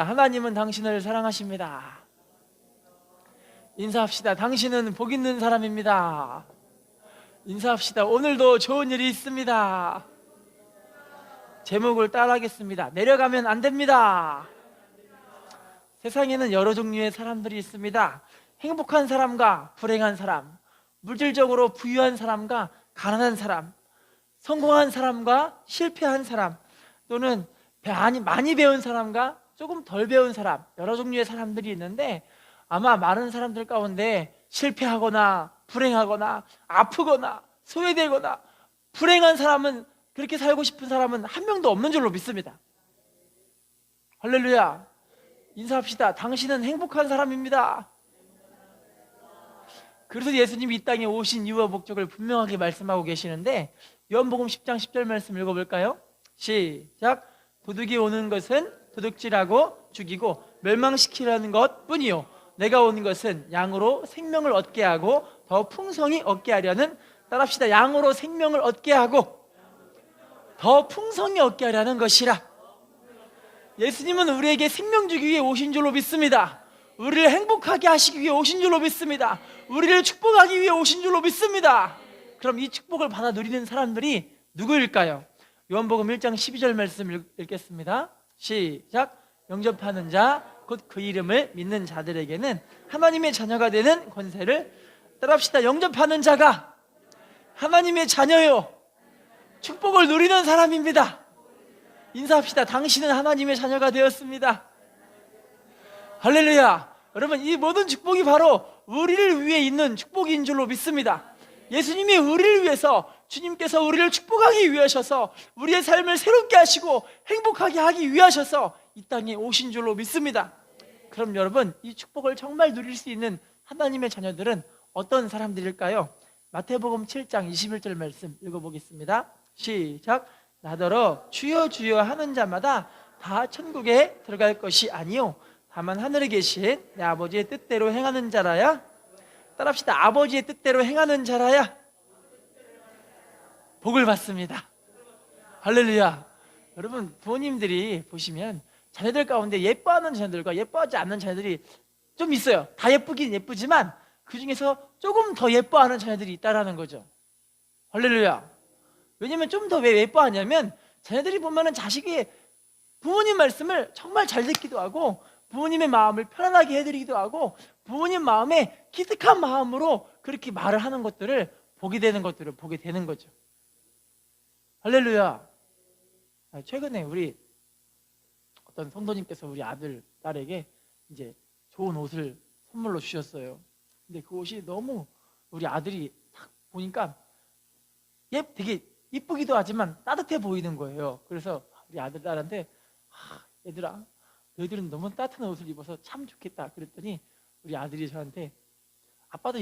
하나님은 당신을 사랑하십니다. 인사합시다. 당신은 복 있는 사람입니다. 인사합시다. 오늘도 좋은 일이 있습니다. 제목을 따라하겠습니다. 내려가면 안 됩니다. 세상에는 여러 종류의 사람들이 있습니다. 행복한 사람과 불행한 사람, 물질적으로 부유한 사람과 가난한 사람, 성공한 사람과 실패한 사람, 또는 많이 배운 사람과 조금 덜 배운 사람, 여러 종류의 사람들이 있는데, 아마 많은 사람들 가운데 실패하거나 불행하거나 아프거나 소외되거나 불행한 사람은, 그렇게 살고 싶은 사람은 한 명도 없는 줄로 믿습니다. 할렐루야. 인사합시다. 당신은 행복한 사람입니다. 그래서 예수님이 이 땅에 오신 이유와 목적을 분명하게 말씀하고 계시는데, 요한복음 10장 10절 말씀 읽어볼까요? 시작. 도둑이 오는 것은 도둑질하고 죽이고 멸망시키려는 것 뿐이요, 내가 온 것은 양으로 생명을 얻게 하고 더 풍성히 얻게 하려는, 따라합시다. 양으로 생명을 얻게 하고 더 풍성히 얻게 하려는 것이라. 예수님은 우리에게 생명 주기 위해 오신 줄로 믿습니다. 우리를 행복하게 하시기 위해 오신 줄로 믿습니다. 우리를 축복하기 위해 오신 줄로 믿습니다. 그럼 이 축복을 받아 누리는 사람들이 누구일까요? 요한복음 1장 12절 말씀 읽겠습니다. 시작. 영접하는 자, 곧 그 이름을 믿는 자들에게는 하나님의 자녀가 되는 권세를, 따라합시다. 영접하는 자가 하나님의 자녀요, 축복을 누리는 사람입니다. 인사합시다. 당신은 하나님의 자녀가 되었습니다. 할렐루야. 여러분, 이 모든 축복이 바로 우리를 위해 있는 축복인 줄로 믿습니다. 예수님이 우리를 위해서, 주님께서 우리를 축복하기 위하셔서, 우리의 삶을 새롭게 하시고 행복하게 하기 위하셔서 이 땅에 오신 줄로 믿습니다. 그럼 여러분, 이 축복을 정말 누릴 수 있는 하나님의 자녀들은 어떤 사람들일까요? 마태복음 7장 21절 말씀 읽어보겠습니다. 시작. 나더러 주여 주여 하는 자마다 다 천국에 들어갈 것이 아니요, 다만 하늘에 계신 내 아버지의 뜻대로 행하는 자라야. 따라합시다. 아버지의 뜻대로 행하는 자라야 복을 받습니다. 할렐루야. 여러분, 부모님들이 보시면 자녀들 가운데 예뻐하는 자녀들과 예뻐하지 않는 자녀들이 좀 있어요. 다 예쁘긴 예쁘지만 그 중에서 조금 더 예뻐하는 자녀들이 있다라는 거죠. 할렐루야. 왜냐면 좀 더 왜 예뻐하냐면, 자녀들이 보면은 자식이 부모님 말씀을 정말 잘 듣기도 하고, 부모님의 마음을 편안하게 해드리기도 하고, 부모님 마음에 기특한 마음으로 그렇게 말을 하는 것들을 보게 되는 거죠. 할렐루야. 최근에 우리 어떤 성도님께서 우리 아들, 딸에게 이제 좋은 옷을 선물로 주셨어요. 근데 그 옷이 너무, 우리 아들이 딱 보니까 되게 이쁘기도 하지만 따뜻해 보이는 거예요. 그래서 우리 아들, 딸한테 얘들아, 너희들은 너무 따뜻한 옷을 입어서 참 좋겠다 그랬더니, 우리 아들이 저한테 아빠도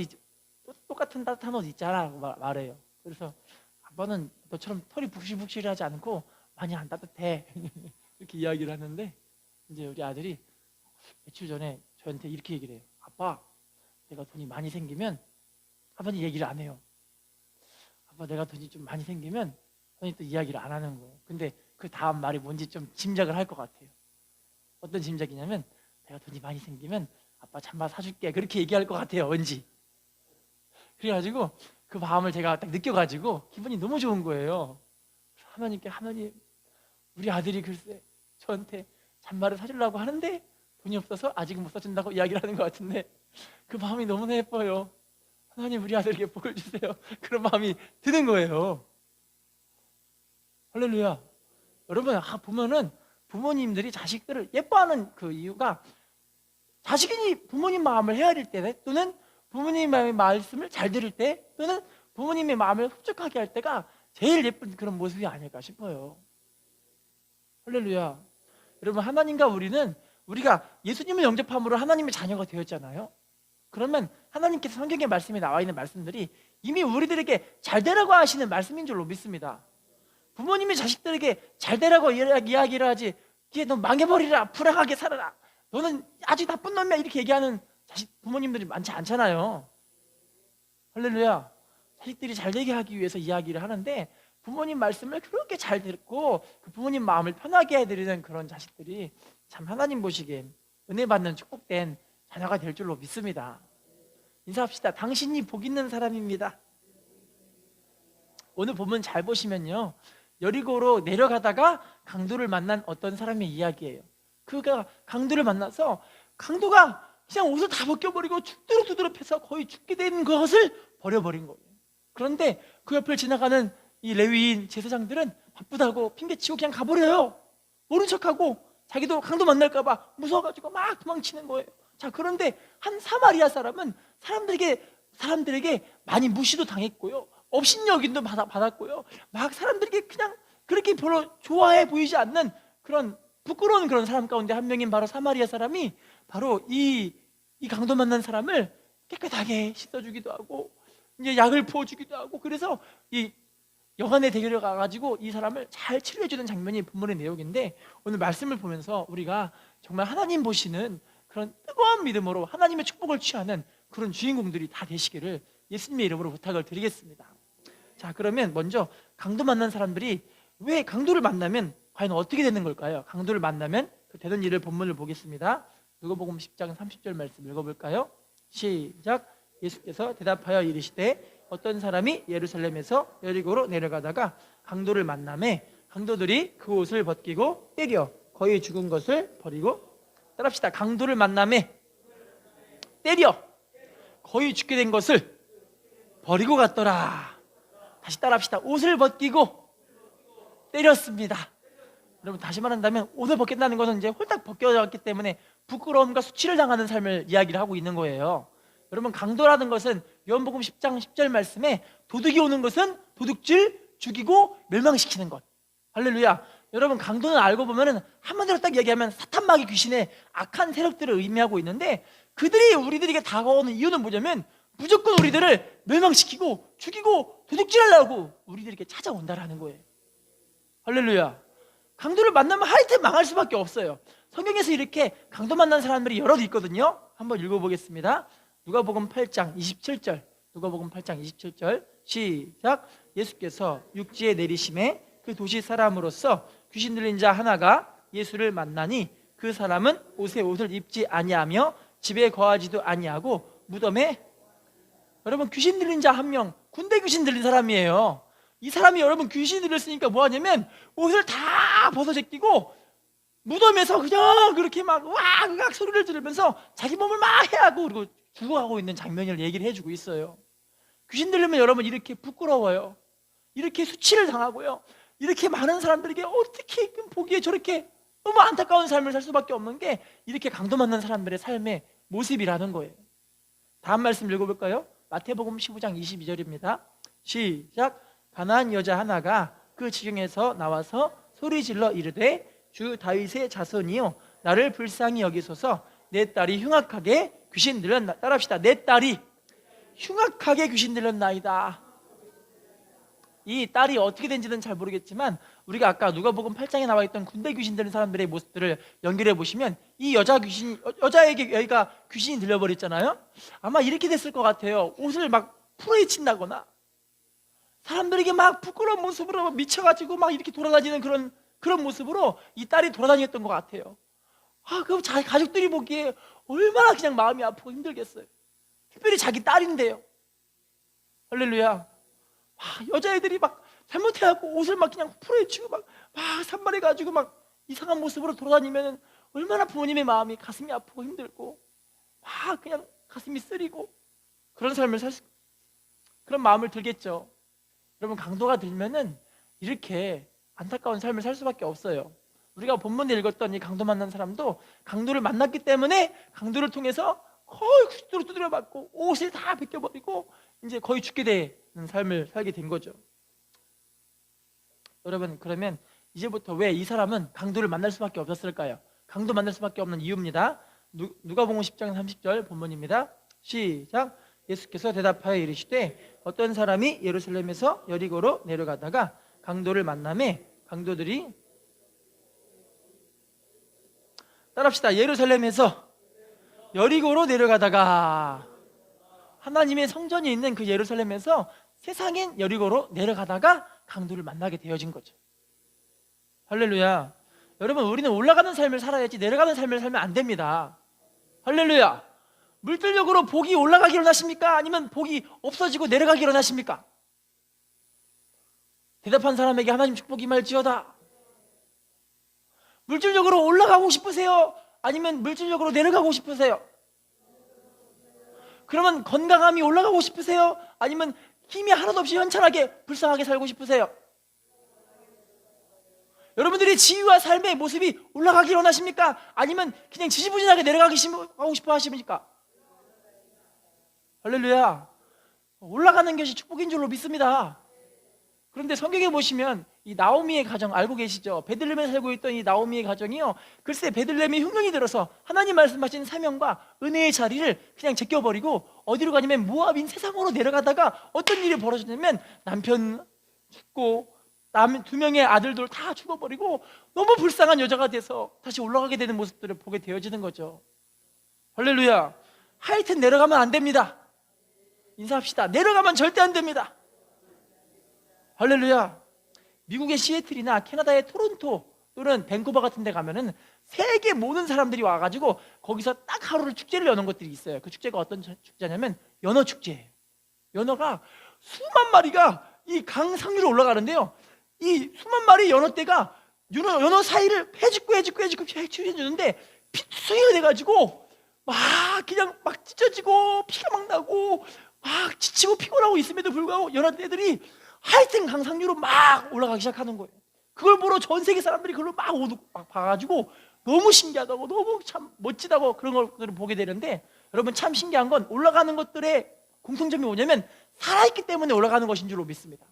똑같은 따뜻한 옷 있잖아 라고 말해요. 그래서 아빠는 너처럼 털이 북실북실하지 않고 많이 안 따뜻해 이렇게 이야기를 하는데, 이제 우리 아들이 며칠 전에 저한테 이렇게 얘기를 해요. 아빠, 내가 돈이 많이 생기면, 아빠는 얘기를 안 해요. 아빠, 내가 돈이 좀 많이 생기면, 아빠는 또 이야기를 안 하는 거예요. 근데 그 다음 말이 뭔지 좀 짐작을 할 것 같아요. 어떤 짐작이냐면, 내가 돈이 많이 생기면 아빠 잠바 사줄게, 그렇게 얘기할 것 같아요. 왠지. 그래가지고 그 마음을 제가 딱 느껴가지고 기분이 너무 좋은 거예요. 하나님께, 하나님, 우리 아들이 글쎄 저한테 잠바를 사주려고 하는데 돈이 없어서 아직은 못 사준다고 이야기를 하는 것 같은데, 그 마음이 너무나 예뻐요. 하나님, 우리 아들에게 복을 주세요. 그런 마음이 드는 거예요. 할렐루야. 여러분, 보면은 부모님들이 자식들을 예뻐하는 그 이유가, 자식이 부모님 마음을 헤아릴 때, 또는 부모님의 말씀을 잘 들을 때, 또는 부모님의 마음을 흡족하게 할 때가 제일 예쁜 그런 모습이 아닐까 싶어요. 할렐루야. 여러분, 하나님과 우리가 예수님을 영접함으로 하나님의 자녀가 되었잖아요. 그러면 하나님께서 성경에 말씀에 나와 있는 말씀들이 이미 우리들에게 잘 되라고 하시는 말씀인 줄로 믿습니다. 부모님이 자식들에게 잘 되라고 이야기를 하지, 너 망해버리라, 불행하게 살아라, 너는 아주 나쁜 놈이야, 이렇게 얘기하는 부모님들이 많지 않잖아요. 할렐루야. 자식들이 잘 되게 하기 위해서 이야기를 하는데, 부모님 말씀을 그렇게 잘 듣고 그 부모님 마음을 편하게 해드리는 그런 자식들이 참 하나님 보시기엔 은혜 받는 축복된 자녀가 될 줄로 믿습니다. 인사합시다. 당신이 복 있는 사람입니다. 오늘 본문 잘 보시면요, 여리고로 내려가다가 강도를 만난 어떤 사람의 이야기예요. 그가 강도를 만나서 강도가 그냥 옷을 다 벗겨버리고 죽도록 패서 거의 죽게 된 것을 버려버린 거예요. 그런데 그 옆을 지나가는 이 레위인 제사장들은 바쁘다고 핑계치고 그냥 가버려요. 모른 척하고 자기도 강도 만날까봐 무서워가지고 막 도망치는 거예요. 자, 그런데 한 사마리아 사람은 사람들에게 많이 무시도 당했고요, 업신여김도 받았고요, 막 사람들에게 그냥 그렇게 별로 좋아해 보이지 않는 그런 부끄러운 그런 사람 가운데 한 명인 바로 사마리아 사람이 바로 이 강도 만난 사람을 깨끗하게 씻어주기도 하고 이제 약을 부어주기도 하고, 그래서 이 여관에 데려가가지고 이 사람을 잘 치료해주는 장면이 본문의 내용인데, 오늘 말씀을 보면서 우리가 정말 하나님 보시는 그런 뜨거운 믿음으로 하나님의 축복을 취하는 그런 주인공들이 다 되시기를 예수님의 이름으로 부탁을 드리겠습니다. 자, 그러면 먼저 강도 만난 사람들이 왜 강도를 만나면 과연 어떻게 되는 걸까요? 강도를 만나면 되는 일을 본문을 보겠습니다. 누가복음 10장 30절 말씀 읽어볼까요? 시작. 예수께서 대답하여 이르시되 어떤 사람이 예루살렘에서 여리고로 내려가다가 강도를 만나매 강도들이 그 옷을 벗기고 때려 거의 죽은 것을 버리고, 따라합시다. 강도를 만나매 때려 거의 죽게 된 것을 버리고 갔더라. 다시 따라합시다. 옷을 벗기고 때렸습니다. 여러분, 다시 말한다면 옷을 벗긴다는 것은 이제 홀딱 벗겨졌기 때문에 부끄러움과 수치를 당하는 삶을 이야기를 하고 있는 거예요. 여러분, 강도라는 것은 요한복음 10장 10절 말씀에 도둑이 오는 것은 도둑질, 죽이고 멸망시키는 것. 할렐루야. 여러분, 강도는 알고 보면은 한마디로 딱 얘기하면 사탄, 마귀, 귀신의 악한 세력들을 의미하고 있는데, 그들이 우리들에게 다가오는 이유는 뭐냐면 무조건 우리들을 멸망시키고 죽이고 도둑질하려고 우리들에게 찾아온다라는 거예요. 할렐루야. 강도를 만나면 하여튼 망할 수밖에 없어요. 성경에서 이렇게 강도 만난 사람들이 여럿 있거든요. 한번 읽어보겠습니다. 누가복음 8장 27절. 누가복음 8장 27절 시작. 예수께서 육지에 내리심에 그 도시 사람으로서 귀신 들린 자 하나가 예수를 만나니 그 사람은 옷에 옷을 입지 아니하며 집에 거하지도 아니하고 무덤에, 여러분, 귀신 들린 자 한 명, 군대 귀신 들린 사람이에요. 이 사람이 여러분 귀신 들렸으니까 뭐 하냐면 옷을 다 벗어 제끼고 무덤에서 그냥 그렇게 막 으악 소리를 지르면서 자기 몸을 막 해하고 그리고 죽어가고 있는 장면을 얘기를 해주고 있어요. 귀신 들리면 여러분 이렇게 부끄러워요. 이렇게 수치를 당하고요. 이렇게 많은 사람들에게 어떻게 보기에 저렇게 너무 안타까운 삶을 살 수밖에 없는 게 이렇게 강도 만난 사람들의 삶의 모습이라는 거예요. 다음 말씀 읽어볼까요? 마태복음 15장 22절입니다. 시작. 가나안 여자 하나가 그 지경에서 나와서 소리질러 이르되 주 다윗의 자손이요 나를 불쌍히 여기소서, 내 딸이 흉악하게 귀신 들렸나. 따라합시다. 내 딸이 흉악하게 귀신 들렸나이다. 이 딸이 어떻게 된지는 잘 모르겠지만 우리가 아까 누가복음 8장에 나와 있던 군대 귀신 들린 사람들의 모습들을 연결해 보시면 이 여자에게 여기가 귀신이 들려버렸잖아요. 아마 이렇게 됐을 것 같아요. 옷을 막 풀어헤친다거나 사람들에게 막 부끄러운 모습으로 미쳐가지고 막 이렇게 돌아다니는 그런 모습으로 이 딸이 돌아다녔던 것 같아요. 그럼 자기 가족들이 보기에 얼마나 그냥 마음이 아프고 힘들겠어요. 특별히 자기 딸인데요. 할렐루야. 여자애들이 막 잘못해갖고 옷을 막 그냥 풀어헤치고 막 산발해가지고 막 이상한 모습으로 돌아다니면 얼마나 부모님의 마음이 가슴이 아프고 힘들고 막 그냥 가슴이 쓰리고 그런 삶을 그런 마음을 들겠죠. 여러분, 강도가 들면은 이렇게 안타까운 삶을 살 수밖에 없어요. 우리가 본문에 읽었던 이 강도 만난 사람도 강도를 만났기 때문에 강도를 통해서 거의 구십도로 두드려 맞고 옷을 다 벗겨버리고 이제 거의 죽게 되는 삶을 살게 된 거죠. 여러분, 그러면 이제부터 왜 이 사람은 강도를 만날 수밖에 없었을까요? 강도 만날 수밖에 없는 이유입니다. 누가복음 10장 30절 본문입니다. 시작. 예수께서 대답하여 이르시되 어떤 사람이 예루살렘에서 여리고로 내려가다가 강도를 만나매 강도들이, 따라합시다. 예루살렘에서 여리고로 내려가다가, 하나님의 성전이 있는 그 예루살렘에서 세상인 여리고로 내려가다가 강도를 만나게 되어진 거죠. 할렐루야. 여러분, 우리는 올라가는 삶을 살아야지 내려가는 삶을 살면 안 됩니다. 할렐루야. 물질적으로 복이 올라가기 원하십니까? 아니면 복이 없어지고 내려가기 원하십니까? 대답한 사람에게 하나님 축복이 임할지어다. 물질적으로 올라가고 싶으세요? 아니면 물질적으로 내려가고 싶으세요? 그러면 건강함이 올라가고 싶으세요? 아니면 힘이 하나도 없이 현찰하게 불쌍하게 살고 싶으세요? 여러분들의 지위와 삶의 모습이 올라가기 원하십니까? 아니면 그냥 지지부진하게 내려가기 하고 싶어 하십니까? 할렐루야. 올라가는 것이 축복인 줄로 믿습니다. 그런데 성경에 보시면 이 나오미의 가정 알고 계시죠? 베들레헴에 살고 있던 이 나오미의 가정이요, 글쎄 베들레헴에 흉년이 들어서 하나님 말씀하신 사명과 은혜의 자리를 그냥 제껴버리고 어디로 가냐면 모압인 세상으로 내려가다가 어떤 일이 벌어졌냐면 남편 죽고 남 2명의 아들들 다 죽어버리고 너무 불쌍한 여자가 돼서 다시 올라가게 되는 모습들을 보게 되어지는 거죠. 할렐루야. 하여튼 내려가면 안 됩니다. 인사합시다. 내려가면 절대 안 됩니다. 할렐루야. 미국의 시애틀이나 캐나다의 토론토 또는 밴쿠버 같은 데 가면은 세계 모든 사람들이 와가지고 거기서 딱 하루를 축제를 여는 것들이 있어요. 그 축제가 어떤 축제냐면 연어 축제예요. 연어가 수만 마리가 이 강 상류로 올라가는데요, 이 수만 마리 연어떼가 연어 사이를 해집고 해주는데 피투성이가 돼가지고 막 그냥 막 찢어지고 피가 막 나고 막 지치고 피곤하고 있음에도 불구하고 연어떼들이 하여튼 강상류로 막 올라가기 시작하는 거예요. 그걸 보러 전 세계 사람들이 그걸 막 봐가지고 너무 신기하다고, 너무 참 멋지다고 그런 것들을 보게 되는데, 여러분 참 신기한 건 올라가는 것들의 공통점이 뭐냐면 살아있기 때문에 올라가는 것인 줄로 믿습니다.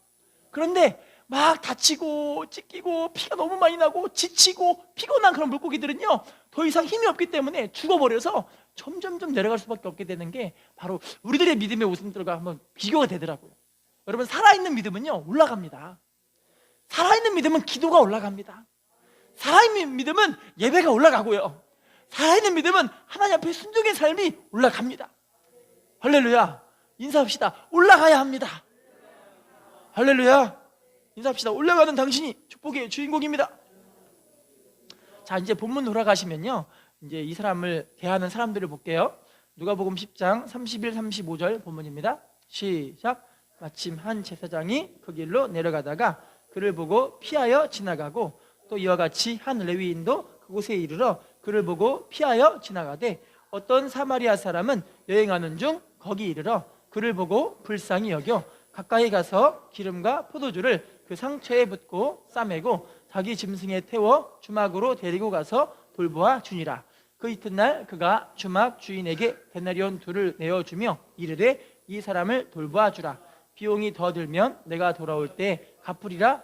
그런데 막 다치고 찢기고 피가 너무 많이 나고 지치고 피곤한 그런 물고기들은요, 더 이상 힘이 없기 때문에 죽어버려서 점점점 내려갈 수밖에 없게 되는 게 바로 우리들의 믿음의 모습들과 한번 비교가 되더라고요. 여러분, 살아있는 믿음은요 올라갑니다. 살아있는 믿음은 기도가 올라갑니다. 살아있는 믿음은 예배가 올라가고요, 살아있는 믿음은 하나님 앞에 순종의 삶이 올라갑니다. 할렐루야. 인사합시다. 올라가야 합니다. 할렐루야. 인사합시다. 올라가는 당신이 축복의 주인공입니다. 자, 이제 본문 돌아가시면요, 이제 이 사람을 대하는 사람들을 볼게요. 누가복음 10장 31, 35절 본문입니다. 시작. 마침 한 제사장이 그 길로 내려가다가 그를 보고 피하여 지나가고, 또 이와 같이 한 레위인도 그곳에 이르러 그를 보고 피하여 지나가되, 어떤 사마리아 사람은 여행하는 중 거기 이르러 그를 보고 불쌍히 여겨 가까이 가서 기름과 포도주를 그 상처에 붓고 싸매고 자기 짐승에 태워 주막으로 데리고 가서 돌보아 주니라. 그 이튿날 그가 주막 주인에게 데나리온 2를 내어주며 이르되 이 사람을 돌보아 주라. 비용이 더 들면 내가 돌아올 때 갚으리라.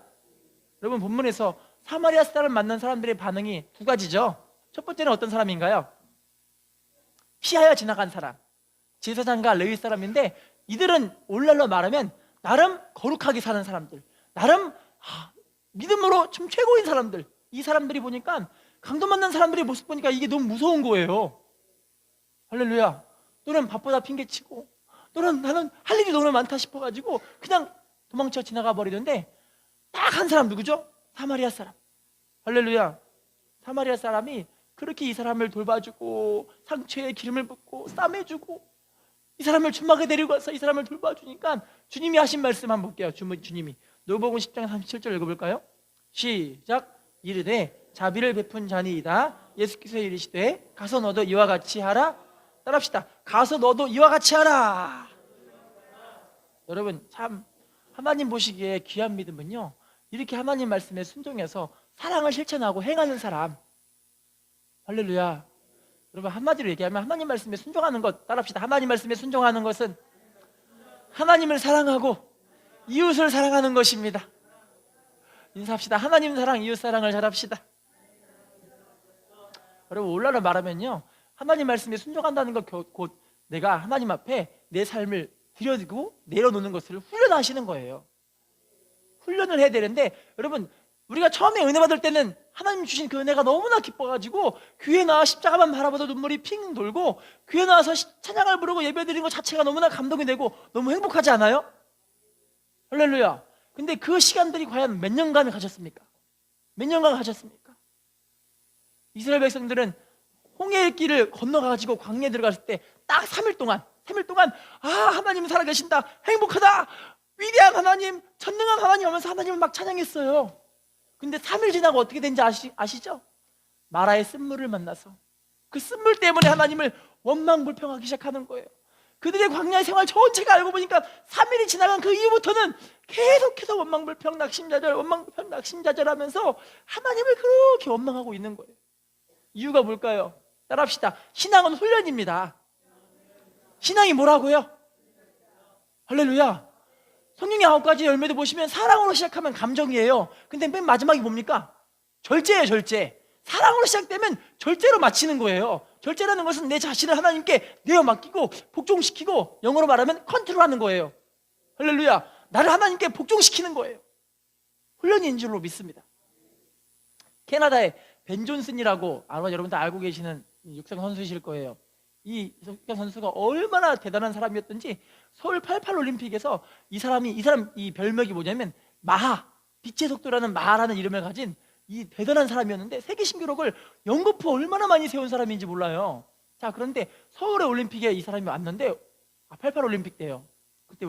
여러분, 본문에서 사마리아 사람 만난 사람들의 반응이 2가지죠. 첫 번째는 어떤 사람인가요? 피하여 지나간 사람, 제사장과 레위 사람인데, 이들은 오늘날로 말하면 나름 거룩하게 사는 사람들, 나름 믿음으로 좀 최고인 사람들. 이 사람들이 보니까 강도 만난 사람들의 모습 보니까 이게 너무 무서운 거예요. 할렐루야. 또는 밥보다 핑계치고, 또는 나는 할 일이 너무 많다 싶어가지고 그냥 도망쳐 지나가 버리는데, 딱 한 사람 누구죠? 사마리아 사람. 할렐루야. 사마리아 사람이 그렇게 이 사람을 돌봐주고 상처에 기름을 붓고 싸매주고 이 사람을 주막에 데리고 가서 이 사람을 돌봐주니까 주님이 하신 말씀 한번 볼게요. 주님이 누가복음 10장 37절 읽어볼까요? 시작. 이르되 자비를 베푼 자니이다. 예수께서 이르시되 가서 너도 이와 같이 하라. 따라합시다. 가서 너도 이와 같이 하라. 여러분, 참 하나님 보시기에 귀한 믿음은요, 이렇게 하나님 말씀에 순종해서 사랑을 실천하고 행하는 사람. 할렐루야. 여러분, 한마디로 얘기하면 하나님 말씀에 순종하는 것, 따라합시다. 하나님 말씀에 순종하는 것은 하나님을 사랑하고 이웃을 사랑하는 것입니다. 인사합시다. 하나님 사랑, 이웃 사랑을 잘합시다. 여러분, 오늘날로 말하면요, 하나님 말씀에 순종한다는 것 곧 내가 하나님 앞에 내 삶을 들여두고 내려놓는 것을 훈련하시는 거예요. 훈련을 해야 되는데, 여러분, 우리가 처음에 은혜 받을 때는 하나님 주신 그 은혜가 너무나 기뻐가지고 교회 나와 십자가만 바라봐도 눈물이 핑 돌고, 교회 나와서 찬양을 부르고 예배드리는 것 자체가 너무나 감동이 되고 너무 행복하지 않아요? 할렐루야. 근데 그 시간들이 과연 몇 년간 가셨습니까? 몇 년간 가셨습니까? 이스라엘 백성들은 홍해길을 건너가지고 광야에 들어갔을 때 딱 3일 동안 아, 하나님 살아계신다, 행복하다, 위대한 하나님, 전능한 하나님 하면서 하나님을 막 찬양했어요. 근데 3일 지나고 어떻게 된지 아시죠? 마라의 쓴물을 만나서 그 쓴물 때문에 하나님을 원망불평하기 시작하는 거예요. 그들의 광야의 생활 전체가 알고 보니까 3일이 지나간 그 이후부터는 계속해서 원망불평 낙심자절 하면서 하나님을 그렇게 원망하고 있는 거예요. 이유가 뭘까요? 따라합시다. 신앙은 훈련입니다. 신앙이 뭐라고요? 할렐루야. 성령의 9가지 열매도 보시면 사랑으로 시작하면 감정이에요. 근데 맨 마지막이 뭡니까? 절제예요. 절제. 사랑으로 시작되면 절제로 마치는 거예요. 절제라는 것은 내 자신을 하나님께 내어 맡기고 복종시키고, 영어로 말하면 컨트롤하는 거예요. 할렐루야. 나를 하나님께 복종시키는 거예요. 훈련인 줄로 믿습니다. 캐나다의 벤 존슨이라고 아마 여러분들 알고 계시는 육상 선수이실 거예요. 이 육상 선수가 얼마나 대단한 사람이었던지 서울 88 올림픽에서 이 사람 이 별명이 뭐냐면 마하, 빛의 속도라는 마하라는 이름을 가진 이 대단한 사람이었는데, 세계 신기록을 연거푸 얼마나 많이 세운 사람인지 몰라요. 자, 그런데 서울의 올림픽에 이 사람이 왔는데, 88 올림픽 때요. 그때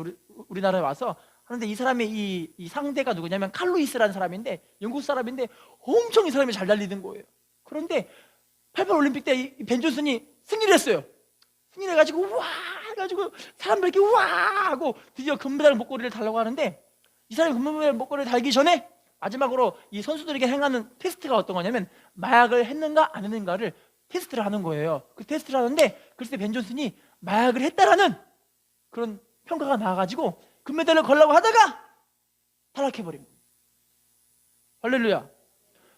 우리나라에 와서 하는데, 이 사람의 이 상대가 누구냐면 칼루이스라는 사람인데, 영국 사람인데 엄청 이 사람이 잘 달리는 거예요. 그런데 88 올림픽 때 이 벤 존슨이 승리를 했어요. 승리를 해가지고 와 해가지고 사람들이 와 하고 드디어 금메달 목걸이를 달라고 하는데, 이 사람이 금메달 목걸이를 달기 전에 마지막으로 이 선수들에게 행하는 테스트가 어떤 거냐면 마약을 했는가 안 했는가를 테스트를 하는 거예요. 그 테스트를 하는데 글쎄 벤 존슨이 마약을 했다라는 그런 평가가 나와가지고 금메달을 걸려고 하다가 타락해버린 거예요. 할렐루야.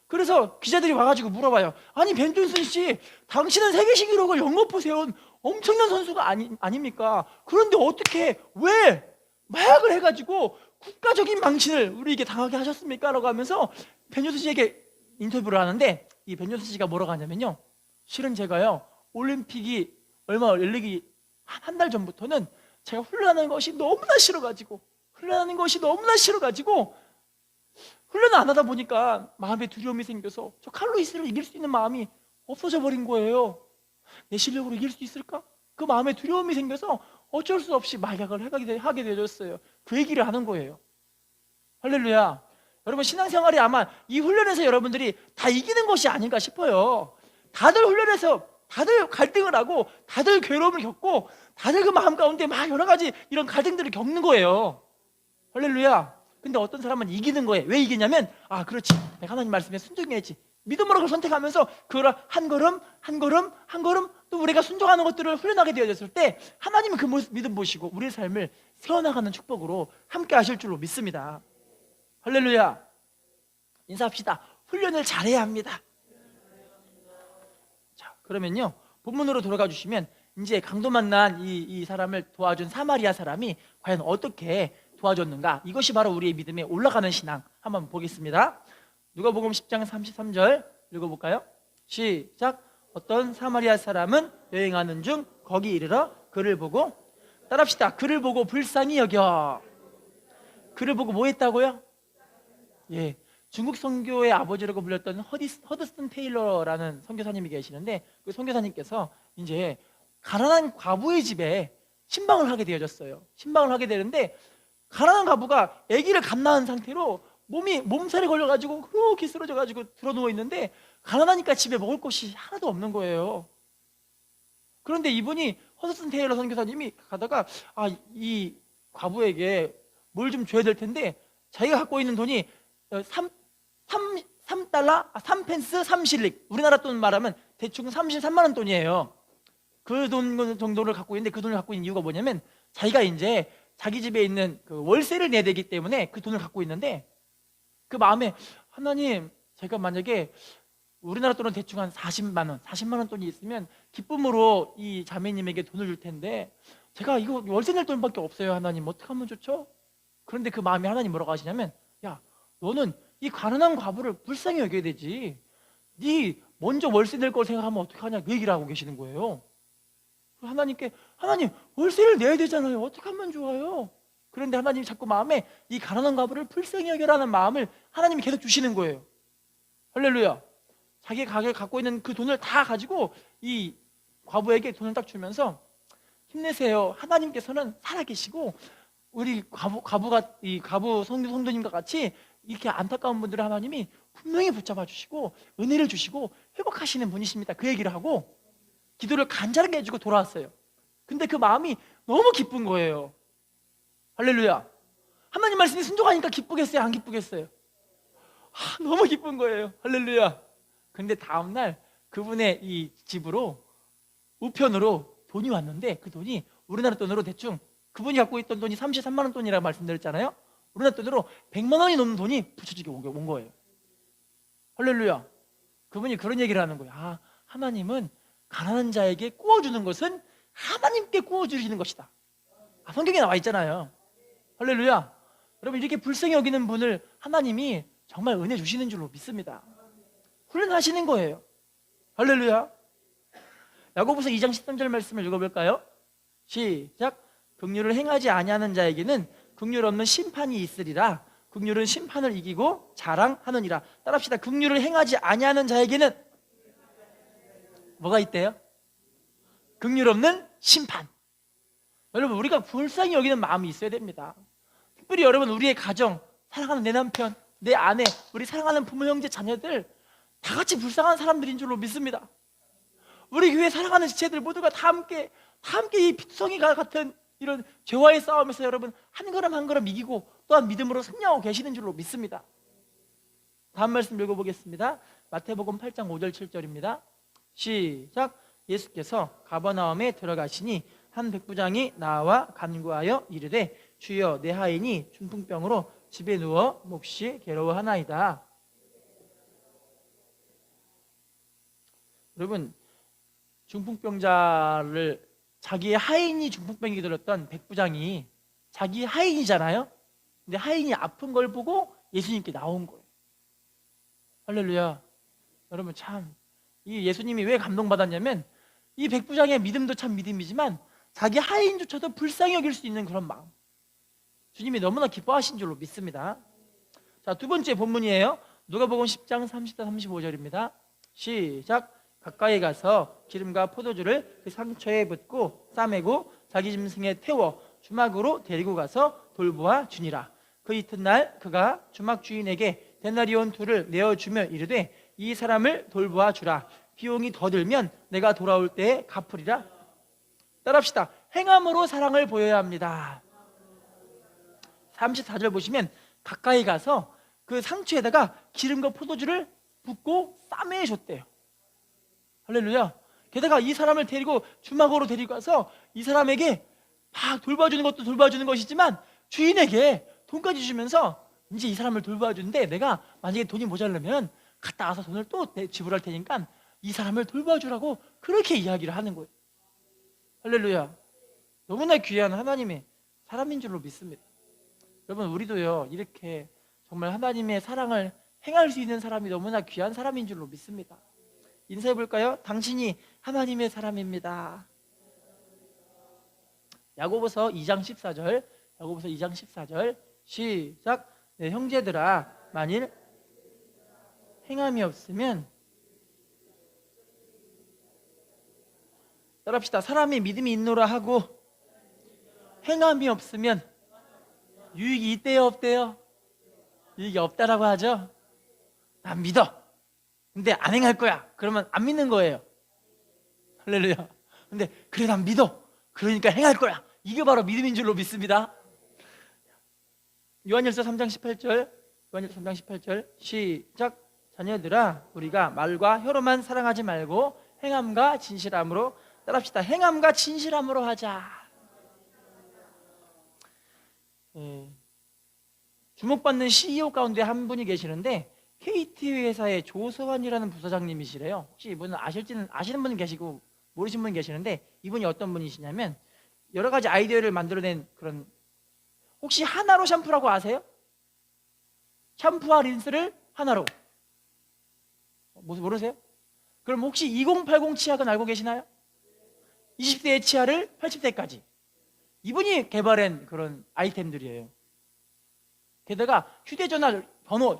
그래서 기자들이 와가지고 물어봐요. 아니 벤 존슨 씨, 당신은 세계 신기록을 연거푸 세운 엄청난 선수가 아닙니까? 그런데 어떻게 왜 마약을 해가지고 국가적인 망신을 우리에게 당하게 하셨습니까? 라고 하면서 벤 존슨 씨에게 인터뷰를 하는데, 이 벤 존슨 씨가 뭐라고 하냐면요, 실은 제가요 올림픽이 얼마 열리기 한 달 전부터는 제가 훈련하는 것이 너무나 싫어가지고 훈련을 안 하다 보니까 마음에 두려움이 생겨서 저 칼로이스를 이길 수 있는 마음이 없어져 버린 거예요. 내 실력으로 이길 수 있을까? 그 마음에 두려움이 생겨서 어쩔 수 없이 마약을 하게 되어졌어요. 그 얘기를 하는 거예요. 할렐루야. 여러분, 신앙생활이 아마 이 훈련에서 여러분들이 다 이기는 것이 아닌가 싶어요. 다들 훈련해서 다들 갈등을 하고 다들 괴로움을 겪고 다들 그 마음 가운데 막 여러 가지 이런 갈등들을 겪는 거예요. 할렐루야. 근데 어떤 사람은 이기는 거예요. 왜 이기냐면, 아 그렇지, 내가 하나님 말씀에 순종해야지, 믿음으로 그걸 선택하면서 그걸 한 걸음 또 우리가 순종하는 것들을 훈련하게 되어졌을 때 하나님은 그 믿음 보시고 우리의 삶을 세워나가는 축복으로 함께 하실 줄로 믿습니다. 할렐루야. 인사합시다. 훈련을 잘해야 합니다. 자, 그러면요 본문으로 돌아가 주시면 이제 강도 만난 이 사람을 도와준 사마리아 사람이 과연 어떻게 도와줬는가, 이것이 바로 우리의 믿음에 올라가는 신앙 한번 보겠습니다. 누가복음 10장 33절 읽어볼까요? 시작. 어떤 사마리아 사람은 여행하는 중 거기 이르러 그를 보고, 따라합시다. 그를 보고 불쌍히 여겨. 그를 보고 뭐 했다고요? 예, 중국 선교의 아버지라고 불렸던 허드슨 테일러라는 선교사님이 계시는데, 그 선교사님께서 이제 가난한 과부의 집에 신방을 하게 되어졌어요. 신방을 하게 되는데, 가난한 과부가 아기를 갓 낳은 상태로 몸살에 걸려가지고 그렇게 쓰러져가지고 들어누워 있는데, 가난하니까 집에 먹을 것이 하나도 없는 거예요. 그런데 이분이 허드슨 테일러 선교사님이 가다가 이 과부에게 뭘 좀 줘야 될 텐데, 자기가 갖고 있는 돈이 3달러, 3펜스 3실릭, 우리나라 돈 말하면 대충 33만 원 돈이에요. 그 돈 정도를 갖고 있는데, 그 돈을 갖고 있는 이유가 뭐냐면 자기가 이제 자기 집에 있는 그 월세를 내야 되기 때문에 그 돈을 갖고 있는데, 그 마음에 하나님, 제가 만약에 우리나라 돈은 대충 한 40만 원 돈이 있으면 기쁨으로 이 자매님에게 돈을 줄 텐데, 제가 이거 월세 낼 돈밖에 없어요. 하나님, 어떻게 하면 좋죠? 그런데 그 마음에 하나님 뭐라고 하시냐면, 야, 너는 이 가난한 과부를 불쌍히 여겨야 되지, 네 먼저 월세 낼 걸 생각하면 어떡하냐, 그 얘기를 하고 계시는 거예요. 하나님께, 하나님 월세를 내야 되잖아요, 어떻게 하면 좋아요? 그런데 하나님이 자꾸 마음에 이 가난한 과부를 불쌍히 여겨라는 마음을 하나님이 계속 주시는 거예요. 할렐루야. 자기가 가게 갖고 있는 그 돈을 다 가지고 이 과부에게 돈을 딱 주면서 힘내세요. 하나님께서는 살아계시고 우리 과부가 이 과부 성도님과 같이 이렇게 안타까운 분들을 하나님이 분명히 붙잡아 주시고 은혜를 주시고 회복하시는 분이십니다. 그 얘기를 하고 기도를 간절하게 해주고 돌아왔어요. 근데 그 마음이 너무 기쁜 거예요. 할렐루야. 하나님 말씀이 순종하니까 기쁘겠어요? 안 기쁘겠어요? 너무 기쁜 거예요. 할렐루야. 근데 다음날 그분의 이 집으로 우편으로 돈이 왔는데 그 돈이 우리나라 돈으로 대충 그분이 갖고 있던 돈이 33만 원 돈이라고 말씀드렸잖아요. 우리나라 돈으로 100만 원이 넘는 돈이 붙여지게 온 거예요. 할렐루야. 그분이 그런 얘기를 하는 거예요. 하나님은 가난한 자에게 구워주는 것은 하나님께 구워주시는 것이다. 성경에 나와 있잖아요. 할렐루야. 여러분, 이렇게 불쌍히 여기는 분을 하나님이 정말 은혜 주시는 줄로 믿습니다. 훈련하시는 거예요. 할렐루야. 야고보서 2장 13절 말씀을 읽어볼까요? 시작. 긍휼을 행하지 아니하는 자에게는 긍휼 없는 심판이 있으리라. 긍휼은 심판을 이기고 자랑하느니라. 따라합시다. 긍휼을 행하지 아니하는 자에게는 뭐가 있대요? 긍휼 없는 심판. 여러분, 우리가 불쌍히 여기는 마음이 있어야 됩니다. 특별히 여러분, 우리의 가정, 사랑하는 내 남편, 내 아내, 우리 사랑하는 부모, 형제, 자녀들 다 같이 불쌍한 사람들인 줄로 믿습니다. 우리 교회 사랑하는 지체들 모두가 다 함께 이 피투성이가 같은 이런 죄와의 싸움에서 여러분 한 걸음 한 걸음 이기고 또한 믿음으로 승리하고 계시는 줄로 믿습니다. 다음 말씀 읽어보겠습니다. 마태복음 8장 5절 7절입니다. 시작. 예수께서 가버나움에 들어가시니 한 백부장이 나와 간구하여 이르되 주여 내 하인이 중풍병으로 집에 누워 몹시 괴로워하나이다. 여러분, 중풍병자를 자기의 하인이 중풍병이 들었던 백부장이 자기 하인이잖아요. 근데 하인이 아픈 걸 보고 예수님께 나온 거예요. 할렐루야. 여러분, 참 이 예수님이 왜 감동받았냐면 이 백부장의 믿음도 참 믿음이지만 자기 하인조차도 불쌍히 여길 수 있는 그런 마음, 주님이 너무나 기뻐하신 줄로 믿습니다. 자, 두 번째 본문이에요. 누가복음 10장 30절 35절입니다. 시작. 가까이 가서 기름과 포도주를 그 상처에 붓고 싸매고 자기 짐승에 태워 주막으로 데리고 가서 돌보아 주니라. 그 이튿날 그가 주막 주인에게 데나리온 2를 내어주며 이르되 이 사람을 돌보아 주라. 비용이 더 들면 내가 돌아올 때에 갚으리라. 따라합시다. 행함으로 사랑을 보여야 합니다. 34절 보시면 가까이 가서 그 상처에다가 기름과 포도주를 붓고 싸매 줬대요. 할렐루야. 게다가 이 사람을 데리고 주막으로 데리고 가서 이 사람에게 막 돌봐주는 것도 돌봐주는 것이지만 주인에게 돈까지 주면서 이제 이 사람을 돌봐주는데 내가 만약에 돈이 모자르면 갔다 와서 돈을 또 지불할 테니까 이 사람을 돌봐주라고 그렇게 이야기를 하는 거예요. 할렐루야. 너무나 귀한 하나님의 사람인 줄로 믿습니다. 여러분, 우리도요 이렇게 정말 하나님의 사랑을 행할 수 있는 사람이 너무나 귀한 사람인 줄로 믿습니다. 인사해 볼까요? 당신이 하나님의 사람입니다. 야고보서 2장 14절, 야고보서 2장 14절 시작. 네, 형제들아 만일 행함이 없으면, 따라합시다. 사람이 믿음이 있노라 하고 행함이 없으면 유익이 있대요, 없대요? 유익이 없다라고 하죠. 난 믿어. 근데 안 행할 거야. 그러면 안 믿는 거예요. 할렐루야. 근데 그래 난 믿어. 그러니까 행할 거야. 이게 바로 믿음인 줄로 믿습니다. 요한일서 3장 18절, 요한일서 3장 18절 시작. 자녀들아 우리가 말과 혀로만 사랑하지 말고 행함과 진실함으로, 따라합시다. 행함과 진실함으로 하자. 주목받는 CEO 가운데 한 분이 계시는데 KT 회사의 조서환이라는 부사장님이시래요. 혹시 이분은 아시는 분 계시고 모르시는 분 계시는데 이분이 어떤 분이시냐면 여러 가지 아이디어를 만들어낸 그런, 혹시 하나로 샴푸라고 아세요? 샴푸와 린스를 하나로. 모르세요? 그럼 혹시 2080 치약은 알고 계시나요? 20대의 치아를 80대까지 이분이 개발한 그런 아이템들이에요. 게다가 휴대전화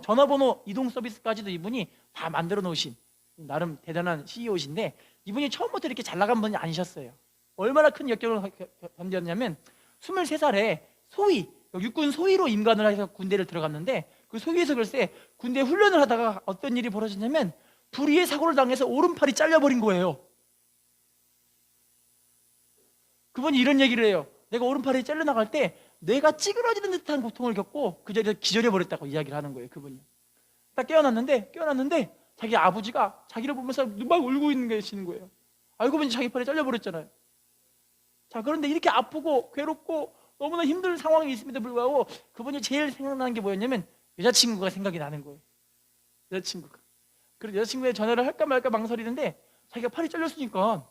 전화번호 이동 서비스까지도 이분이 다 만들어 놓으신 나름 대단한 CEO이신데 이분이 처음부터 이렇게 잘 나간 분이 아니셨어요. 얼마나 큰 역경을 견뎠냐면 23살에 소위 육군 소위로 임관을 해서 군대를 들어갔는데 그 소위에서 글쎄 군대 훈련을 하다가 어떤 일이 벌어졌냐면 불의의 사고를 당해서 오른팔이 잘려버린 거예요. 그분이 이런 얘기를 해요. 내가 오른팔이 잘려나갈 때 뇌가 찌그러지는 듯한 고통을 겪고 그 자리에서 기절해버렸다고 이야기를 하는 거예요. 그분이 딱 깨어났는데 자기 아버지가 자기를 보면서 막 울고 있는 게 계시는 거예요. 알고 보니 자기 팔이 잘려버렸잖아요. 자, 그런데 이렇게 아프고 괴롭고 너무나 힘든 상황이 있음에도 불구하고 그분이 제일 생각나는 게 뭐였냐면 여자친구가 생각이 나는 거예요. 여자친구가. 그래서 여자친구에 전화를 할까 말까 망설이는데 자기가 팔이 잘렸으니까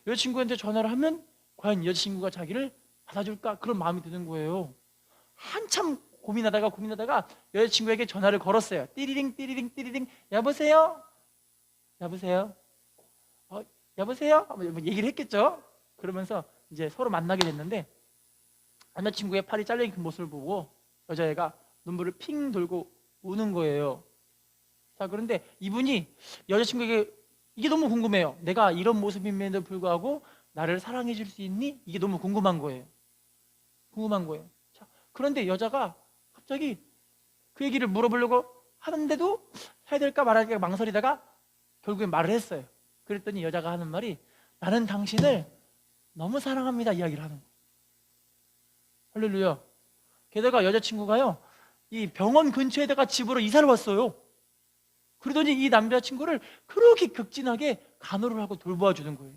여자친구한테 전화를 하면 과연 여자친구가 자기를 받아줄까 그런 마음이 드는 거예요. 한참 고민하다가 여자친구에게 전화를 걸었어요. 띠리링 띠리링 띠리링. 여보세요? 여보세요? 여보세요? 얘기를 했겠죠. 그러면서 이제 서로 만나게 됐는데 남자친구의 팔이 잘린 그 모습을 보고 여자애가 눈물을 핑 돌고 우는 거예요. 자, 그런데 이분이 여자친구에게 이게 너무 궁금해요. 내가 이런 모습임에도 불구하고 나를 사랑해 줄 수 있니? 이게 너무 궁금한 거예요. 자, 그런데 여자가 갑자기 그 얘기를 물어보려고 하는데도 해야 될까 말아야 될까 망설이다가 결국엔 말을 했어요. 그랬더니 여자가 하는 말이 나는 당신을 너무 사랑합니다 이야기를 하는 거예요. 할렐루야. 게다가 여자친구가요 이 병원 근처에다가 집으로 이사를 왔어요. 그러더니 이 남자친구를 그렇게 극진하게 간호를 하고 돌보아 주는 거예요.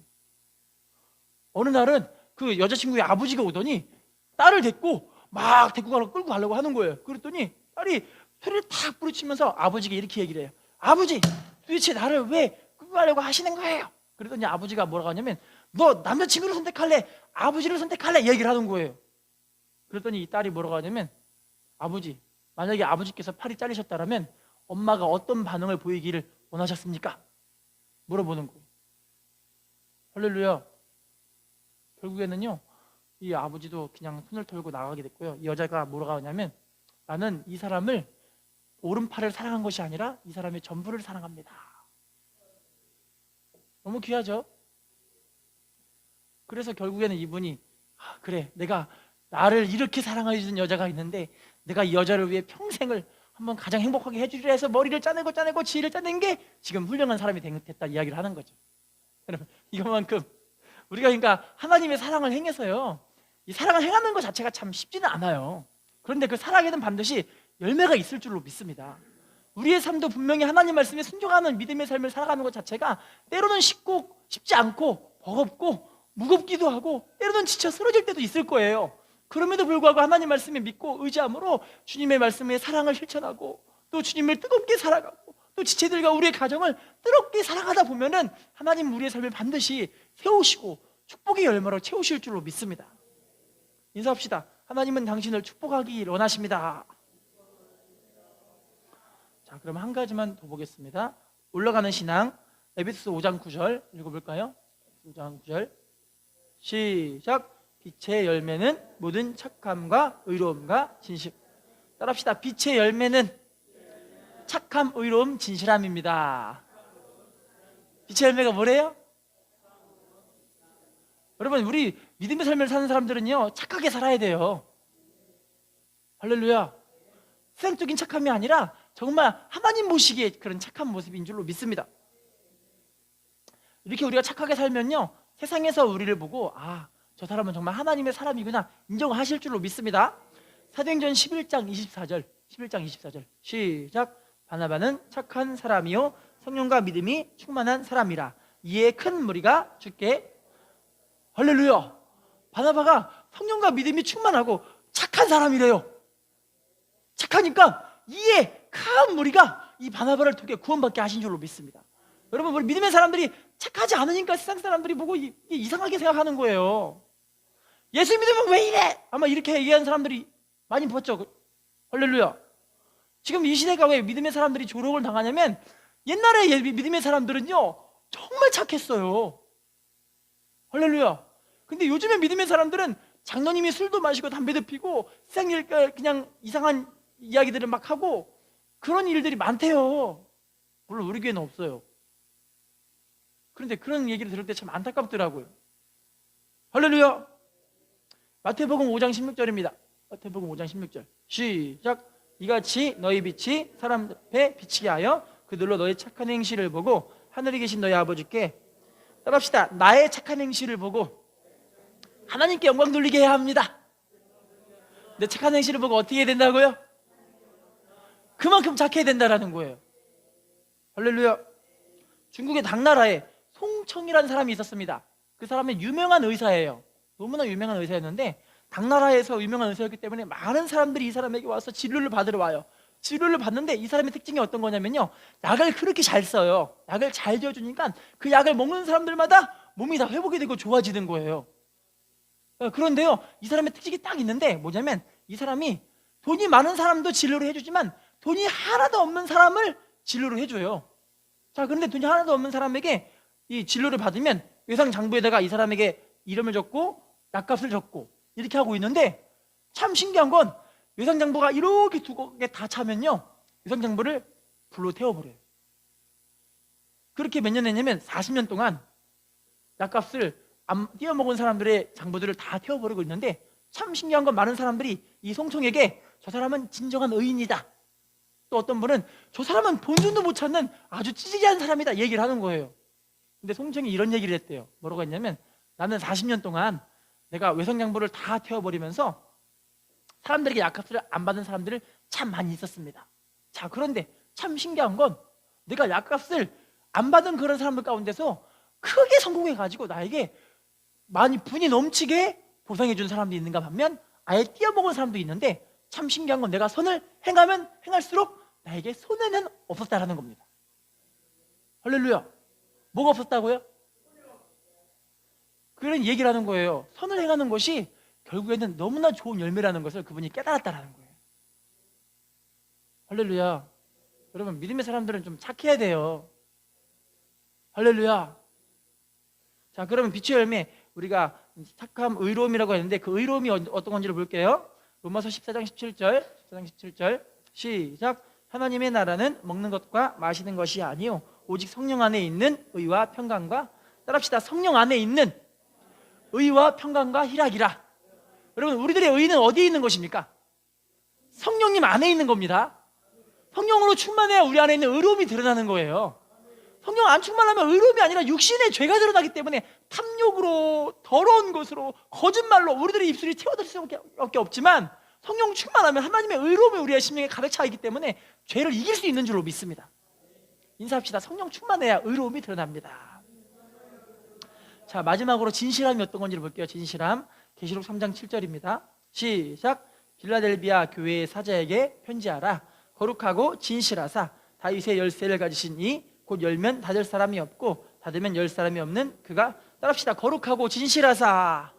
어느 날은 그 여자친구의 아버지가 오더니 딸을 데리고 막 끌고 가려고 하는 거예요. 그랬더니 딸이 소리를 탁 부르치면서 아버지가 이렇게 얘기를 해요. 아버지, 도대체 나를 왜 끌고 가려고 하시는 거예요? 그랬더니 아버지가 뭐라고 하냐면 너 남자친구를 선택할래? 아버지를 선택할래? 얘기를 하는 거예요. 그랬더니 이 딸이 뭐라고 하냐면 아버지, 만약에 아버지께서 팔이 잘리셨다면 엄마가 어떤 반응을 보이기를 원하셨습니까? 물어보는 거예요. 할렐루야. 결국에는요 이 아버지도 그냥 손을 털고 나가게 됐고요. 이 여자가 뭐라고 하냐면 나는 이 사람을 오른팔을 사랑한 것이 아니라 이 사람의 전부를 사랑합니다. 너무 귀하죠? 그래서 결국에는 이분이 그래, 내가 나를 이렇게 사랑해 주는 여자가 있는데 내가 이 여자를 위해 평생을 한번 가장 행복하게 해주리라 해서 머리를 짜내고 지혜를 짜낸 게 지금 훌륭한 사람이 됐다 이야기를 하는 거죠. 여러분, 이것만큼 우리가 그러니까 하나님의 사랑을 행해서요 이 사랑을 행하는 것 자체가 참 쉽지는 않아요. 그런데 그 사랑에는 반드시 열매가 있을 줄로 믿습니다. 우리의 삶도 분명히 하나님 말씀에 순종하는 믿음의 삶을 살아가는 것 자체가 때로는 쉽지 않고 버겁고 무겁기도 하고 때로는 지쳐 쓰러질 때도 있을 거예요. 그럼에도 불구하고 하나님 말씀에 믿고 의지함으로 주님의 말씀에 사랑을 실천하고 또 주님을 뜨겁게 살아가고 또 지체들과 우리의 가정을 뜨겁게 살아가다 보면은 하나님 우리의 삶을 반드시 세우시고 축복의 열매로 채우실 줄로 믿습니다. 인사합시다. 하나님은 당신을 축복하기 원하십니다. 자, 그럼 한 가지만 더 보겠습니다. 올라가는 신앙 에베소서 5장 9절 읽어볼까요? 5장 9절 시작. 빛의 열매는 모든 착함과 의로움과 진실. 따라합시다. 빛의 열매는 착함, 의로움, 진실함입니다. 빛의 열매가 뭐래요? 여러분, 우리 믿음의 삶을 사는 사람들은요 착하게 살아야 돼요. 할렐루야. 세상적인 착함이 아니라 정말 하나님 보시기에 그런 착한 모습인 줄로 믿습니다. 이렇게 우리가 착하게 살면요 세상에서 우리를 보고 저 사람은 정말 하나님의 사람이구나 인정하실 줄로 믿습니다. 사도행전 11장 24절 시작. 바나바는 착한 사람이요 성령과 믿음이 충만한 사람이라 이에 큰 무리가 주께. 할렐루야. 바나바가 성령과 믿음이 충만하고 착한 사람이래요. 착하니까 이에 큰 무리가 이 바나바를 통해 구원받게 하신 줄로 믿습니다. 여러분, 우리 믿음의 사람들이 착하지 않으니까 세상 사람들이 보고 이상하게 생각하는 거예요. 예수 믿으면 왜 이래? 아마 이렇게 얘기하는 사람들이 많이 봤죠. 할렐루야. 지금 이 시대가 왜 믿음의 사람들이 조롱을 당하냐면 옛날에 믿음의 사람들은요 정말 착했어요. 할렐루야. 근데 요즘에 믿음의 사람들은 장로님이 술도 마시고 담배도 피고 세상 일 그냥 이상한 이야기들을 막 하고 그런 일들이 많대요. 물론 우리 교회는 없어요. 그런데 그런 얘기를 들을 때 참 안타깝더라고요. 할렐루야. 마태복음 5장 16절입니다. 마태복음 5장 16절 시작. 이같이 너희 빛이 사람 앞에 비치게 하여 그들로 너희 착한 행실을 보고 하늘에 계신 너희 아버지께, 따라합시다, 나의 착한 행실을 보고 하나님께 영광 돌리게 해야 합니다. 내 착한 행실을 보고 어떻게 해야 된다고요? 그만큼 착해야 된다라는 거예요. 할렐루야. 중국의 당나라에 송청이라는 사람이 있었습니다. 그 사람은 유명한 의사예요. 너무나 유명한 의사였는데 당나라에서 유명한 의사였기 때문에 많은 사람들이 이 사람에게 와서 진료를 받으러 와요. 진료를 받는데 이 사람의 특징이 어떤 거냐면요, 약을 그렇게 잘 써요. 약을 잘 지어주니까 그 약을 먹는 사람들마다 몸이 다 회복이 되고 좋아지는 거예요. 그런데요, 이 사람의 특징이 딱 있는데 뭐냐면, 이 사람이 돈이 많은 사람도 진료를 해주지만 돈이 하나도 없는 사람을 진료를 해줘요. 자, 그런데 돈이 하나도 없는 사람에게 이 진료를 받으면 외상장부에다가 이 사람에게 이름을 적고 약값을 적고 이렇게 하고 있는데, 참 신기한 건 외상장부가 이렇게 두 개 다 차면요, 외상장부를 불로 태워버려요. 그렇게 몇 년 했냐면 40년 동안 약값을 띄어먹은 사람들의 장부들을 다 태워버리고 있는데, 참 신기한 건 많은 사람들이 이 송청에게 저 사람은 진정한 의인이다, 또 어떤 분은 저 사람은 본전도 못 찾는 아주 찌질한 사람이다 얘기를 하는 거예요. 근데 송청이 이런 얘기를 했대요. 뭐라고 했냐면, 나는 40년 동안 내가 외상장부를 다 태워버리면서 사람들에게 약값을 안 받은 사람들을 참 많이 있었습니다. 자, 그런데 참 신기한 건 내가 약값을 안 받은 그런 사람들 가운데서 크게 성공해가지고 나에게 많이 분이 넘치게 보상해 준 사람도 있는가 반면 아예 띄어먹은 사람도 있는데, 참 신기한 건 내가 선을 행하면 행할수록 나에게 손해는 없었다라는 겁니다. 할렐루야. 뭐가 없었다고요? 그런 얘기를 하는 거예요. 선을 행하는 것이 결국에는 너무나 좋은 열매라는 것을 그분이 깨달았다라는 거예요. 할렐루야. 여러분, 믿음의 사람들은 좀 착해야 돼요. 할렐루야. 자, 그러면 빛의 열매, 우리가 착함, 의로움이라고 했는데 그 의로움이 어떤 건지를 볼게요. 로마서 14장 17절 시작. 하나님의 나라는 먹는 것과 마시는 것이 아니요 오직 성령 안에 있는 의와 평강과, 따라합시다, 성령 안에 있는 의와 평강과 희락이라. 여러분, 우리들의 의는 어디에 있는 것입니까? 성령님 안에 있는 겁니다. 성령으로 충만해야 우리 안에 있는 의로움이 드러나는 거예요. 성령 안 충만하면 의로움이 아니라 육신의 죄가 드러나기 때문에 탐욕으로, 더러운 것으로, 거짓말로 우리들의 입술이 채워들 수밖에 없지만, 성령 충만하면 하나님의 의로움이 우리의 심령에 가득 차 있기 때문에 죄를 이길 수 있는 줄로 믿습니다. 인사합시다. 성령 충만해야 의로움이 드러납니다. 자, 마지막으로 진실함이 어떤 건지를 볼게요. 진실함, 계시록 3장 7절입니다 시작. 빌라델비아 교회의 사자에게 편지하라. 거룩하고 진실하사 다윗의 열쇠를 가지신 이 곧 열면 닫을 사람이 없고 닫으면 열 사람이 없는 그가, 따라합시다, 거룩하고 진실하사.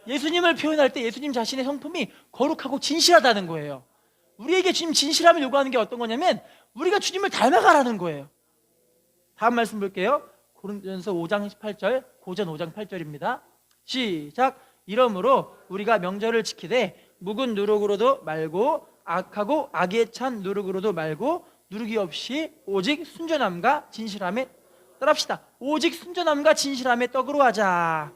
예수님을 표현할 때 예수님 자신의 성품이 거룩하고 진실하다는 거예요. 우리에게 주님 진실함을 요구하는 게 어떤 거냐면 우리가 주님을 닮아가라는 거예요. 다음 말씀 볼게요. 고린도전서 5장 18절, 고전 5장 8절입니다 시작. 이러므로 우리가 명절을 지키되 묵은 누룩으로도 말고 악하고 악에 찬 누룩으로도 말고 누룩이 없이 오직 순전함과 진실함에, 따라합시다, 오직 순전함과 진실함에 떡으로 하자.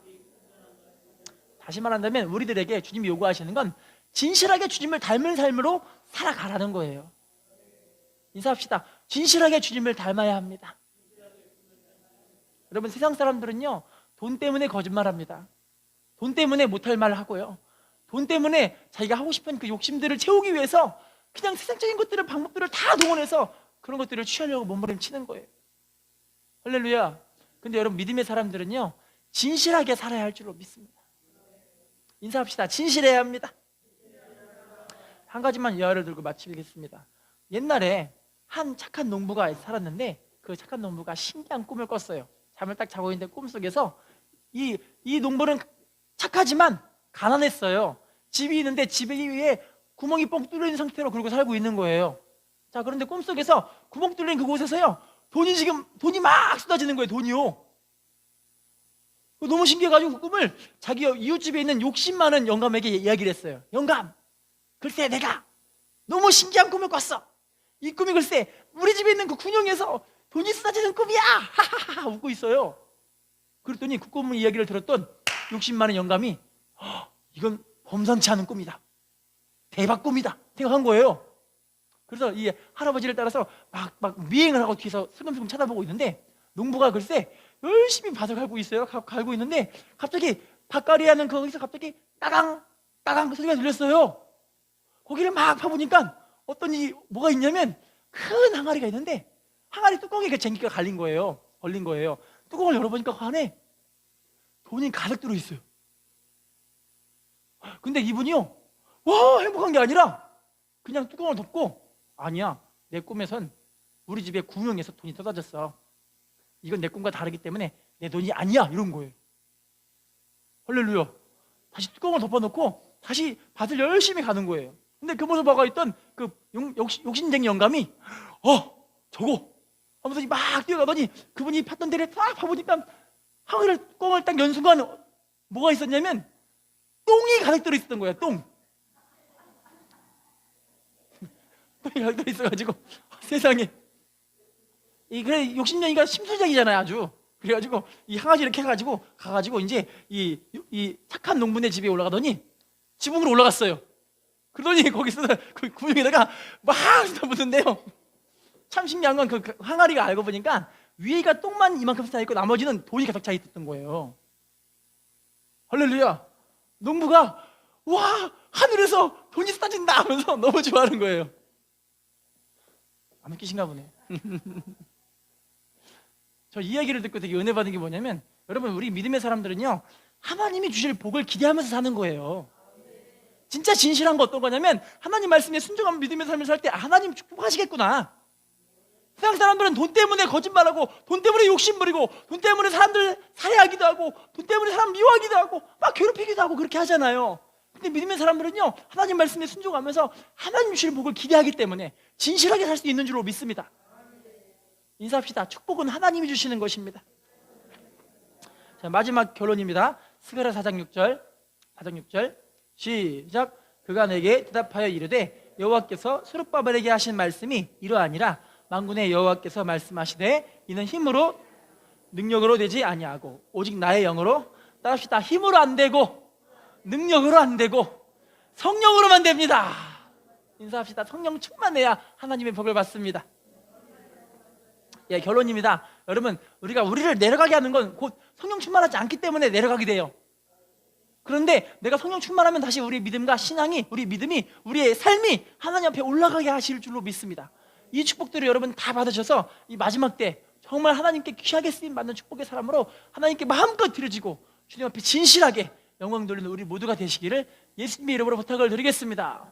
다시 말한다면 우리들에게 주님이 요구하시는 건 진실하게 주님을 닮은 삶으로 살아가라는 거예요. 인사합시다. 진실하게 주님을 닮아야 합니다. 여러분, 세상 사람들은요, 돈 때문에 거짓말합니다. 돈 때문에 못할 말을 하고요, 돈 때문에 자기가 하고 싶은 그 욕심들을 채우기 위해서 그냥 세상적인 것들을, 방법들을 다 동원해서 그런 것들을 취하려고 몸부림치는 거예요. 할렐루야. 근데 여러분, 믿음의 사람들은요, 진실하게 살아야 할 줄로 믿습니다. 인사합시다. 진실해야 합니다. 한 가지만 예화를 들고 마치겠습니다. 옛날에 한 착한 농부가 살았는데 그 착한 농부가 신기한 꿈을 꿨어요. 잠을 딱 자고 있는데 꿈속에서 이 농부는 착하지만 가난했어요. 집이 있는데 집 위에 구멍이 뻥 뚫려 있는 상태로 그러고 살고 있는 거예요. 자, 그런데 꿈속에서 구멍 뚫린 그곳에서요, 돈이 막 쏟아지는 거예요. 돈이요. 너무 신기해가지고 그 꿈을 자기 이웃집에 있는 욕심 많은 영감에게 이야기를 했어요. 영감, 글쎄 내가 너무 신기한 꿈을 꿨어. 이 꿈이 글쎄 우리 집에 있는 그 군용에서 돈이 쏟아지는 꿈이야! 하하하 웃고 있어요. 그랬더니 그 꿈 이야기를 들었던 60만 원 영감이 이건 범상치 않은 꿈이다, 대박 꿈이다 생각한 거예요. 그래서 이 할아버지를 따라서 막 미행을 하고 뒤에서 슬금슬금 쳐다보고 있는데, 농부가 글쎄 열심히 밭을 갈고 있어요. 갈고 있는데 갑자기 밭갈이 하는 거기서 갑자기 따강 따강 그 소리가 들렸어요. 거기를 막 파보니까 뭐가 있냐면 큰 항아리가 있는데, 항아리 뚜껑에 그 쟁기가 걸린 거예요. 뚜껑을 열어보니까 그 안에 돈이 가득 들어있어요. 근데 이분이요, 와 행복한 게 아니라 그냥 뚜껑을 덮고, 아니야, 내 꿈에선 우리 집에 구멍에서 돈이 쏟아졌어, 이건 내 꿈과 다르기 때문에 내 돈이 아니야, 이런 거예요. 할렐루야. 다시 뚜껑을 덮어놓고 다시 밭을 열심히 가는 거예요. 근데 그 모습 보고 있던 그 욕심쟁이 영감이 저거 하면서 막 뛰어가더니 그분이 팠던 데를 딱 파보니까 항아리 뚜껑을 딱 연 순간 뭐가 있었냐면 똥이 가득 들어있었던 거예요. 똥이 가득 들어있어가지고 세상에, 그래 욕심쟁이가 심술쟁이잖아요 아주. 그래가지고 이 항아리 이렇게 해가지고 가가지고 이제 이 착한 농부네 집에 올라가더니 지붕으로 올라갔어요. 그러더니 거기서 그 구멍에다가 막 쏟아붓는데요, 참 신기한 건 그 항아리가 알고 보니까 위에가 똥만 이만큼 쌓여있고 나머지는 돈이 가득 차 있었던 거예요. 할렐루야. 농부가 와 하늘에서 돈이 쏟아진다 하면서 너무 좋아하는 거예요. 안 웃기신가 보네. 저 이야기를 듣고 되게 은혜 받은 게 뭐냐면, 여러분 우리 믿음의 사람들은요 하나님이 주실 복을 기대하면서 사는 거예요. 진짜 진실한 거 어떤 거냐면, 하나님 말씀에 순종한 믿음의 삶을 살 때 하나님 축복하시겠구나. 세상 사람들은 돈 때문에 거짓말하고, 돈 때문에 욕심부리고, 돈 때문에 사람들 살해하기도 하고, 돈 때문에 사람 미워하기도 하고, 막 괴롭히기도 하고 그렇게 하잖아요. 근데 믿음의 사람들은요 하나님 말씀에 순종하면서 하나님 주실 복을 기대하기 때문에 진실하게 살 수 있는 줄로 믿습니다. 인사합시다. 축복은 하나님이 주시는 것입니다. 자, 마지막 결론입니다. 스가랴 4장 6절 시작. 그가 내게 대답하여 이르되 여호와께서 스룹바벨에게 하신 말씀이 이러하니라. 만군의 여호와께서 말씀하시되 이는 힘으로 능력으로 되지 아니하고 오직 나의 영으로. 따라합시다. 힘으로 안 되고 능력으로 안 되고 성령으로만 됩니다. 인사합시다. 성령 충만해야 하나님의 복을 받습니다. 예, 결론입니다. 여러분 우리가 우리를 내려가게 하는 건 곧 성령 충만하지 않기 때문에 내려가게 돼요. 그런데 내가 성령 충만하면 다시 우리의 믿음과 신앙이, 우리 믿음이, 우리의 삶이 하나님 앞에 올라가게 하실 줄로 믿습니다. 이 축복들을 여러분 다 받으셔서 이 마지막 때 정말 하나님께 귀하게 쓰임받는 축복의 사람으로 하나님께 마음껏 드려지고 주님 앞에 진실하게 영광 돌리는 우리 모두가 되시기를 예수님의 이름으로 부탁을 드리겠습니다.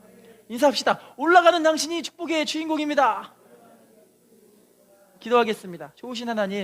인사합시다. 올라가는 당신이 축복의 주인공입니다. 기도하겠습니다. 좋으신 하나님,